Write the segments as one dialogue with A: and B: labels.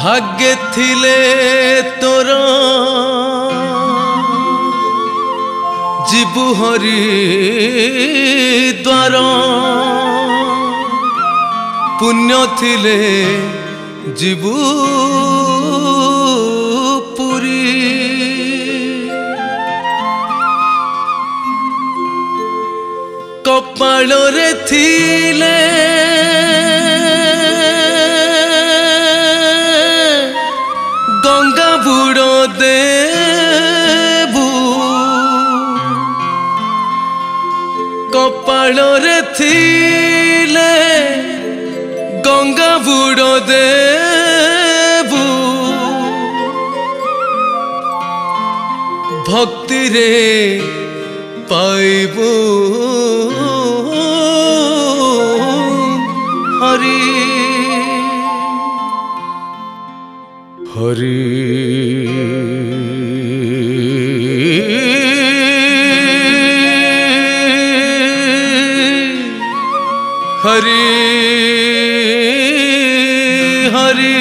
A: भाग्य थिले तोर जीवु हरि द्वार पुण्य थिले जीवु पुरी कपाल रे थिले गंगा बुड़ देबू कपाल रे थिले गंगा बुड़ देबू भक्ति रे पाइबू हरि हरि हरि हरि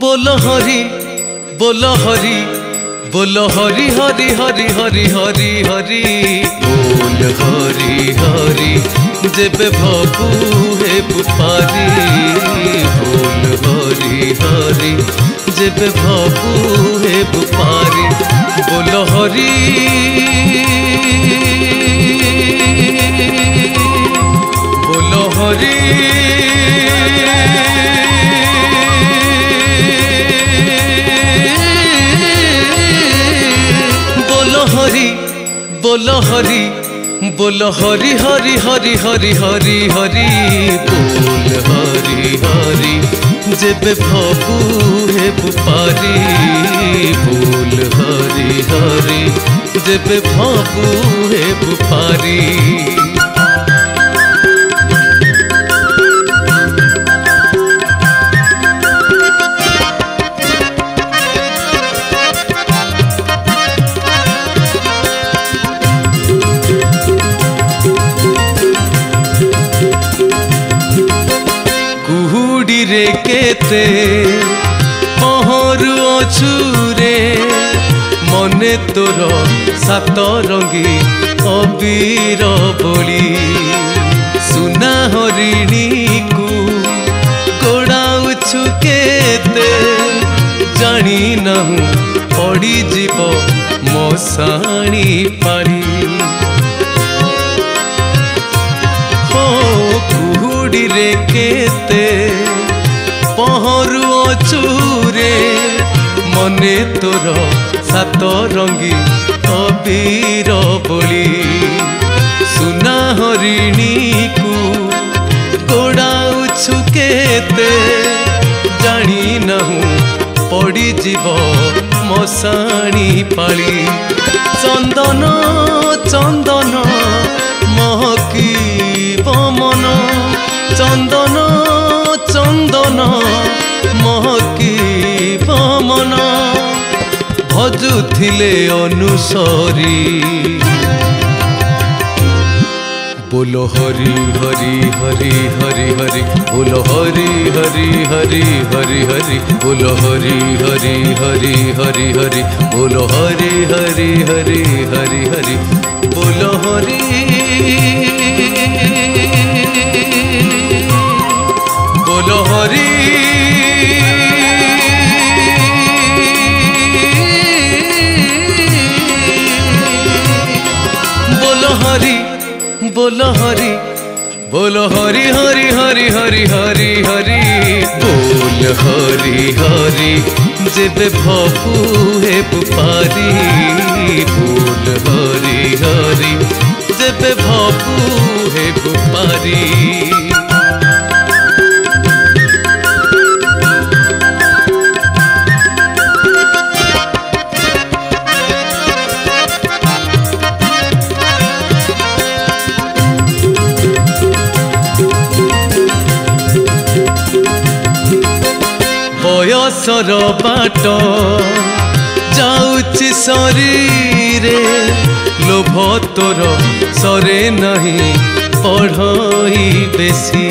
A: बोलो हरि बोलो हरि बोलो हरि हरि हरि हरि हरि हरि बोल हरि हरि जेबे भबू हे पुपारी बोल हरि हरि जेबे भबू हे पुपारी बोलो हरि बोलो हरि बोलो हरि बोलो हरि हरि हरि हरि हरि हरि बोल हरि हरि जेबे भबू हे पुपारी बोल हरि हरि जेबे भबू हे पुपारी रे केते पहरु अछुरे मने तोर सात रंगी अबीर बोली सुना हरिणी को गोड़ाउछु केते जानी नहु पड़ी जीव मशाणी पाड़ी हो कुहुड़ी रे केते पहरु अछुरे मने तोर सात रंगी अबीर बोली सुना हरिणी को गोड़ाउछु केते जानी नहु पड़ी जीव मशाणी पाली चंदन चंदन महकीब मन चंदन चंदन महकीब मन भजुथिले अनुसरी बोलो हरि हरि हरि हरि हरि बोलो हरि हरि हरि हरि हरि बोलो हरि हरि हरि हरि हरि बोलो हरि हरि हरि हरि हरि बोलो हरि बोलो हरि बोलो हरि बोलो हरि बोलो हरि हरि हरि हरि हरि हरि बोल हरि हरि जेबे भबू हे पुपारी बोल हरि हरि जेबे भबू हे पुपारी बयसर बाट जाउछि शरीरे लोभ तोर सरे नहीं पढ़ई बेसी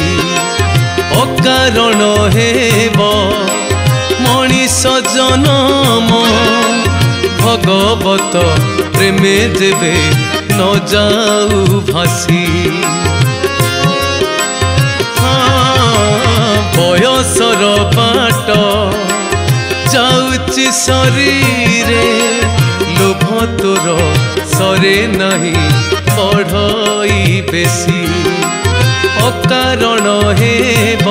A: अकारण हेब मनीष जनम भगवत प्रेमे जेबे न जाऊ भासी बयसर बाट जाउची शरीरे लोभ तोर सरे नहीं पढ़ई बेसी अकारण हेब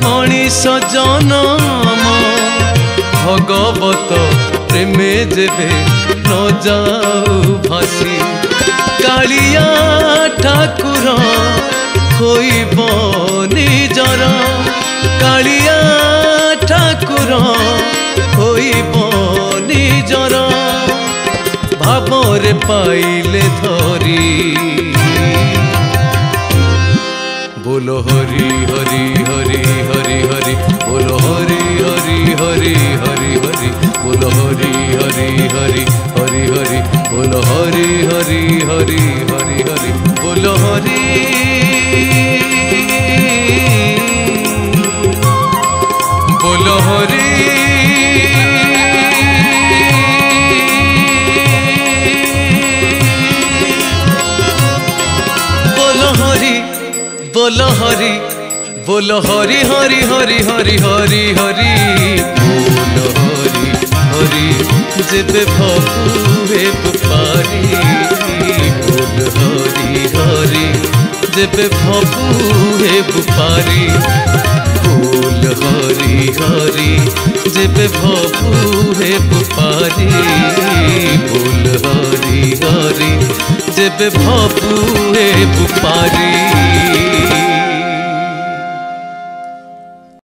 A: मनीष जनम भगवत प्रेमे जेबे न जाऊ भासी कालिया ठाकुर होइब निजर कालिया ठाकुर होइब निजर भावरे पाइले धरी बोलो हरि हरि हरि हरि हरि बोलो हरि हरि हरि हरि हरि बोलो हरि हरि हरि हरि हरि बोलो हरि हरि हरि हरि हरि बोलो हरि बोलो हरि बोलो हरि बोलो हरि हरि हरि हरि हरि हरि बोलो हरि हरि जेबे भपुए बुपारी बोलो हरि हरि जेबे भपुए बुपारी बोलो हरि हरि जेबे भपुए बुपारी बोलो हरि हरि जेबे भपुए बुपारी।